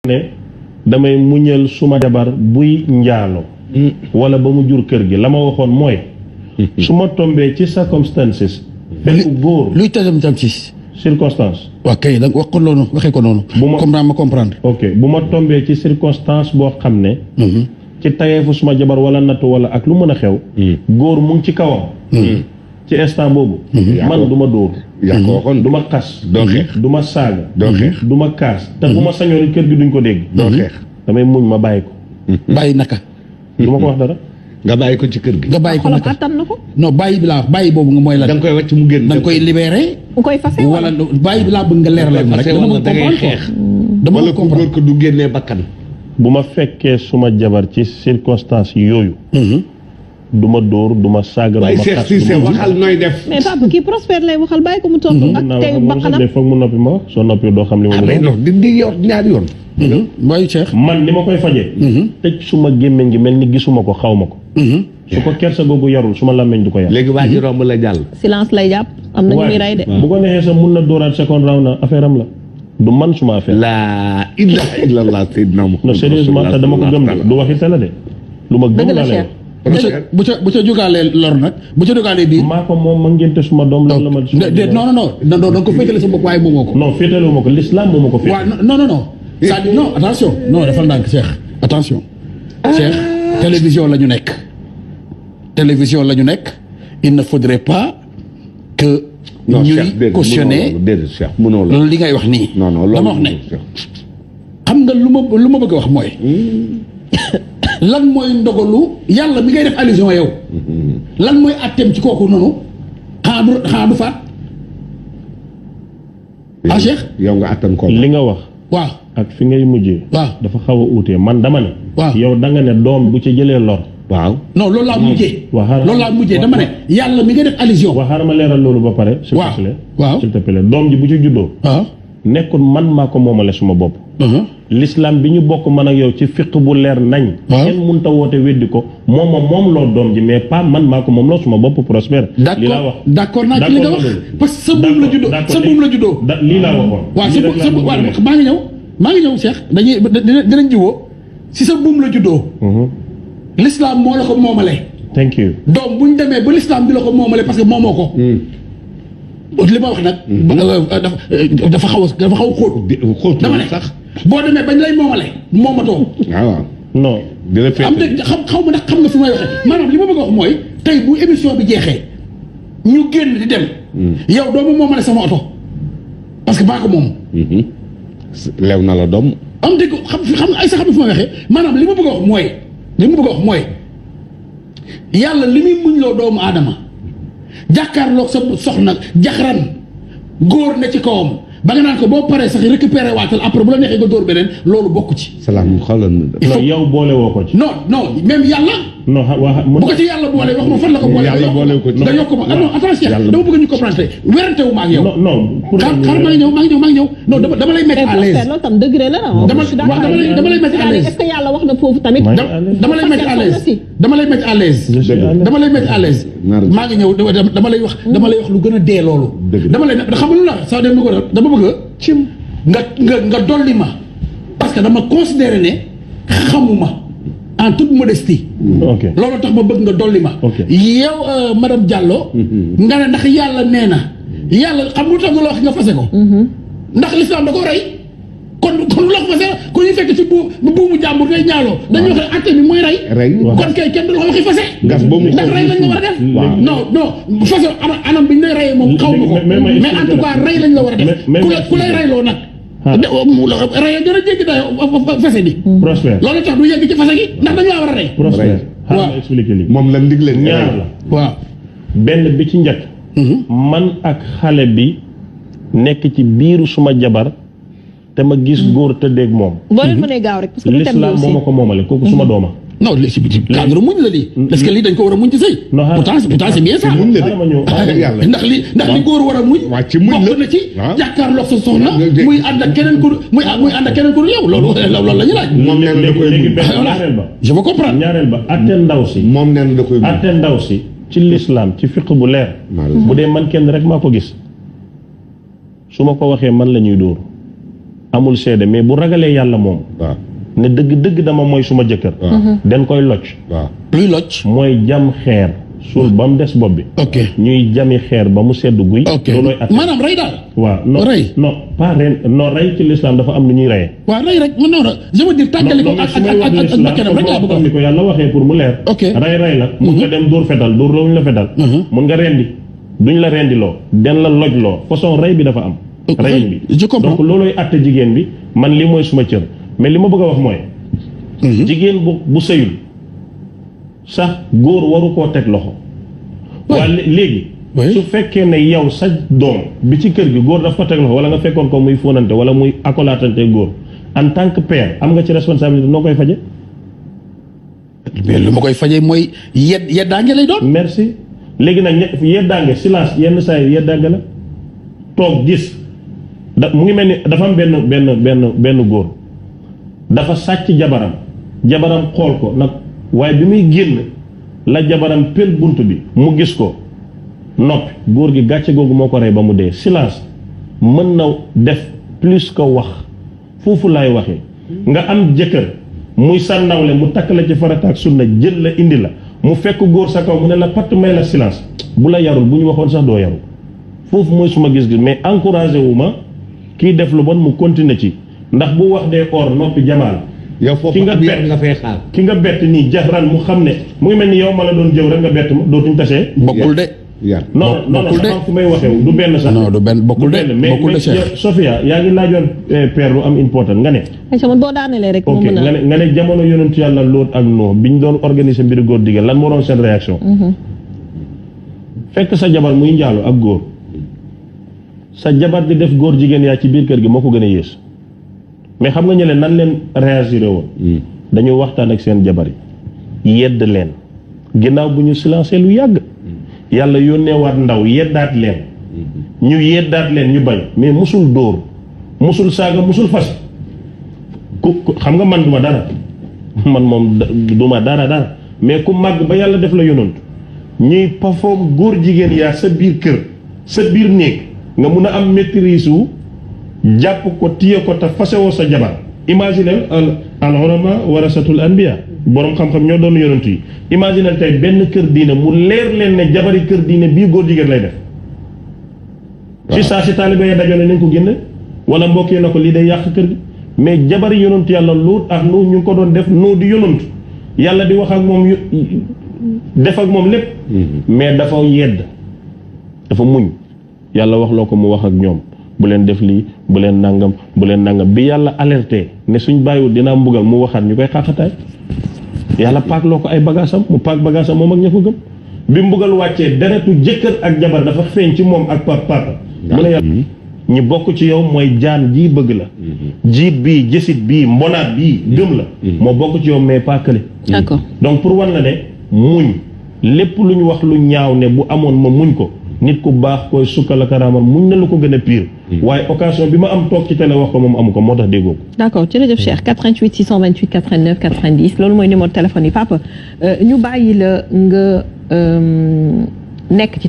ne damay muñal suma jabar buy njaalo wala ba mu jur kër gi la ma waxoon mooy su ma tombee ci circumstances fekk góor luy tajam ci circonstance waaw kay da wax ko noonu waxee ko noonu bu ma ma comprendre ok bu ma tombee ci circonstance boo xam ne ci tayeefu suma jabar wala nattu wala ak lu mën a xew góor mu ngi ci kawam ci instant boobu man du ma dóor yaa ko waxoon du ma xas doo xeex du ma saaga doo xeex du ma kaas te bu ma sañoon kër gi duñ ko dégg doo xeex damay muñ ma bàyyi ko bàyyi naka du ma ko wax dara nga bàyyi ko ci kër gi nga bàyyi ko xolam naka attan na ko. non bàyyi bi laa wax bàyyi boobu nga mooy la da nga koy wàcc mu génn da nga koy libéré mu koy fase wala bàyyi bi laa bëgg nga leeralal ma rek dama bëgg da ngay comprendre xeex dama wala bëgg ku comprendre góor ko du génnee bakkan bu ma fekkee suma jabar ci circonstance yooyu du ma dóor du ma saaga du waaye ma Cheikh xas Cissé waxal nooy def mais papa kii Prospère lay waxal bàyyi ko mu toog ak tey bakkanam. foog mu noppi ma wax soo noppi doo xam li ma mais non di yor ñaari yoon bàyyi Cheikh man li ma koy fajee tëj suma gémmiñ gi mel ni gisuma ko xaw ma ko su ko kersa googu yarul suma làmmiñ du ko yar léegi waa ji romb la jàll silence lay jàpp am na ñu muy rey de. bu ko neexee sax mun na dóoraat second round na affaire am la du man suma affaire laa ilaha illallah sayyidina Muhammad non sérieusement te dama ko gëm de du waxi tele de lu ma gëm dëgg la laa lay Cheikh. wax bu ca jógaalee lor nag bu ca jógaalee biir maa ko moom ma ngénte suma doom loolu la ma non da nga ko féetale sa bopp waaye moomoo ko non féetale ma ko l'islam moo ma ko féetale waaw non c'est-à-dire non attention non dafa ndànk Cheikh attention Cheikh télévision la ñu nekk il ne faudrait pas que ñuy cautionner déedéet Cheikh mënoo la loolu li ngay wax nii non non dama wax ne xam nga lu ma bëgg a wax mooy lan mooy ndogalu yàlla mi ngay def allusion yow lan mooy atteem ci kooku noonu xanaa du faat ah Cheikh yow nga attan ko li nga wax waaw ak fi ngay mujjee waaw dafa xaw a uutee man dama ne waaw yow da nga ne doom bu ci jëlee lor waaw non loolu laa mujjee waaw loolu laa mujjee dama ne yàlla mi ngay def allusion waaw xaaral ma leeral loolu ba pare s'il te plaît waaw s'il te plaît doom ji bu ci juddoo waaw nekkul man maa ko moomale suma bopp l'islam bi ñu bokk man ak yow ci fiq bu leer nañ kenn mënta woote weddi ko moom loo doom ji mais pas man maa ko moom loo suma bopp Prospère li laa wax d'accord naa ci li nga wax parce que sa buum la juddoo lii laa waxoon waaw maa ngi ñëw Cheikh dinañ jiwoo si sa buum la juddoo l'islam moo la ko moomale thank you doom bu ñu demee ba l'islam bi la ko moomale parce que moomoo ko li ma wax nag dafa xaw a xóot dama ne sax boo demee bañ lay moomale moomatoo waaw non dina fekk am de xaw ma ndax xam nga fi may waxee maanaam li ma bëgg a wax mooy tey bu émission bi jeexee ñu génn di dem yow doo ma moomale sama oto parce que maa ko moom lew na la doom am dégg xam nga ay sa xam ne fi may waxee maanaam li ma bëgg a wax mooy yàlla li muy muñ loo doomu aadama jàkkaarloog sa soxna jaxran góor ne ci kawam ba nga naan ko boo paree sax récupéré waatal après bu la neexee nga dóor beneen loolu bokk ci. salaam xoolal non yow boole woo ko ci. non même yàlla. non bu ko ci yàlla boole wax ma fan la ko boole. yàlla boole ko ci nga yokk ma non attention dama bëgg ñu comprendre werante wu ma ak yow. non xaar maa ngi ñëw non dama lay mettre à l'aise. loolu tam degré la dama lay mettre à l'aise. est-ce que yàlla wax na foofu tamit. dama lay mettre à l'aise dama lay mettre à l'aise maa ngi ñëw dama lay wax lu gën a dee loolu. dama lay xam nga lu la sax dama bëgg cim nga dolli ma parce que dama considéré ne xamuma en toute modestie. loolu tax ma bëgg nga dolli ma. yow madame Diallo. nga ne ndax yàlla nee na yàlla xam nga lu tax nga la wax nga fase ko. ndax l'islam da ko rey kon lu la ko fase ko ñu fekk ci buumu jàmbur day ñaaloo dañuy wax ne acte bi mooy rey. kon kay kenn du la ko waxi fase. ndax rey lañ la war a def. non fase anam bi ñu lay reyee moom xaw ma ko mais en tout cas rey lañ la war a def ku lay reyloo nag. rey gën a jéggi dayo fase bi. Prospère loolu tax du yegg ci fase gi ndax dañu laa war a rey. Prospère xaaral ma expliqué lii. moom la ndigle ñaar la. waaw benn bi ci njëkk. man ak xale bi nekk ci biiru suma jabar te ma gis góor tëddeeg moom. boo leen mënee gaaw rek parce que lu tem l'islam moo ma ko moomale kooku suma dooma. non li si cadre muñ la lii. est-ce que lii dañ ko war a muñ ci sëy. pourtant c'est bien ça. muñ la de ndax li góor war a muñ. bokk na ci jàkkaarloog sa soxna. muy ànd ak keneen ku muy ànd ak keneen ku yow loolu la ñu laaj. moom nee na da koy muñ ñaareel ba. je veux comprendre. ñaareel ba atte ndaw si. moom nee na da koy muñ atte ndaw si ci l'islam ci fiq bu leer. bu dee man kenn rek maa ko gis su ma ko waxee man la ñuy dóor amul seede mais bu ragalee yàlla moom. waaw ne dëgg dama mooy suma jëkkër. den koy locc. waaw luy locc. mooy jam xeer. suul ba mu des bopp bi. ok ñuy jami xeer ba mu sedd guy. ok loolooy at. maanaam rey daal. waaw non rey. non pas ren non rey ci l'islam dafa am lu ñuy reyee. waaw rey rek mën naa je veux dire tàggale ko ak bakkanam rek laa bëgg a ni ko yàlla waxee pour mu leer. ok rey la. mun nga dem dóor fetal dóor loo ñu la fetal. mun nga rendi duñ la rendi loo den la loj loo façon rey bi dafa am. reyin bi je comprends donc loolooy atte jigéen bi man li mooy suma cër mais li ma bëgg a wax mooy. jigéen bu sëyul sax góor waru koo teg loxo. waa léegi. su fekkee ne yow sa doom bi ci kër gi góor daf ko teg loxo wala nga fekkoon ko muy fóonante wala muy akolaatante góor en tant que père am nga ci responsabilité noo koy faje mais lu ma koy fajee mooy yeddaange lay doon. merci léegi nag yeddaange silence yenn saa yi yeddaange la toog gis mu ngi mel ni dafa am benn góor dafa sàcc jabaram xool ko nag waaye bi muy génn la jabaram pel bunt bi mu gis ko noppi góor gi gàcce googu moo ko rey ba mu dee silence mën na def plus que wax foofu laay waxee nga am jëkkër muy sànnawle mu takk la ci farata ak sunna jël la indi la mu fekk góor sa kaw mu ne la patt may la silence bu la yarul bu ñu waxoon sax doo yaru foofu mooy suma gis-gis mais encouragé wu ma kii def lu bon mu continuer ci ndax bu wax dee or noppi jamaal yow foofu nga fay xaar ki nga bett nii jaxran mu xam ne mu ngi mel ni yow ma la doon jëw rek nga bett ma dootuñ tasee. bokkul de. non fu may waxee du benn sax. non du benn bokkul de bokkul de mais Sophia yaa ngi laajoon père lu am important nga ne. ayca man boo daanelee rek. ok nga ne jamono yonentu yàlla Lóot ak Nuux bi ñu doon organiser mbiru góor jigéen lan moo doon seen réaction. fekk sa jabar muy njaalo ak góor sa jabar di def góor jigéen yaa ci biir kër gi moo ko gën a yées. mais xam nga ñële nan leen réagir woon. dañu waxtaan ak seen jabar yi yedd leen ginnaaw bu ñu silencé lu yàgg. yàlla yónneewaat ndaw yeddaat leen. ñu yeddaat leen ñu bañ mais musul dóor musul saaga musul fas ku xam nga man duma dara man moom duma dara mais ku màgg ba yàlla def la yonantu ñuy perform góor jigéen yaa sa biir kër sa biir néeg nga mun a am maîtrise wu jàpp ko téye ko te fasewoo sa jabar imaginel al ulama warasatul anbiya borom xam-xam ñoo doon yonent yi imaginel tey benn kër diine mu leer leen ne jabari kër diine bii góor jigéen lay def ci saa si taalibe yi dajale nañ ko génne wala mbokk yi na ko lii day yàq kër gi mais jabari yonent yàlla Luut ak Nuux ñu ngi ko doon def noo di yonent yàlla di wax ak moom def ak moom lépp mais dafa yedd dafa muñ yàlla wax loo ko mu wax ak ñoom bu leen def lii bu leen nangam bi yàlla alerté ne suñ bàyyiwul dinaa mbugal mu waxaat ñu koy xaaxataay yàlla paak loo ko ay bagaasam mu paak bagaasam moom ak ña ko gëm bi mbugal wàccee deretu jëkkër ak jabar dafa feeñ ci moom ak papa mu ne yàlla ñi bokk ci yow mooy jaan jii bëgg la jiit bii jësit bii mbonaat bii gëm la moo bokk ci yow mais pas kële d'accord donc pour wan la ne muñ lépp lu ñu wax lu ñaaw ne bu amoon ma muñ ko nit ku baax koy sukkal ak raamal muñ na lu ko gën a pire waaye occasion bi ma am toog ci télé wax ko moom amu ko moo tax déggoo ko d'accord jërëjëf Cheikh 88 628 89 90 loolu mooy numéro téléphone yi papa ñu bàyyi la nga nekk ci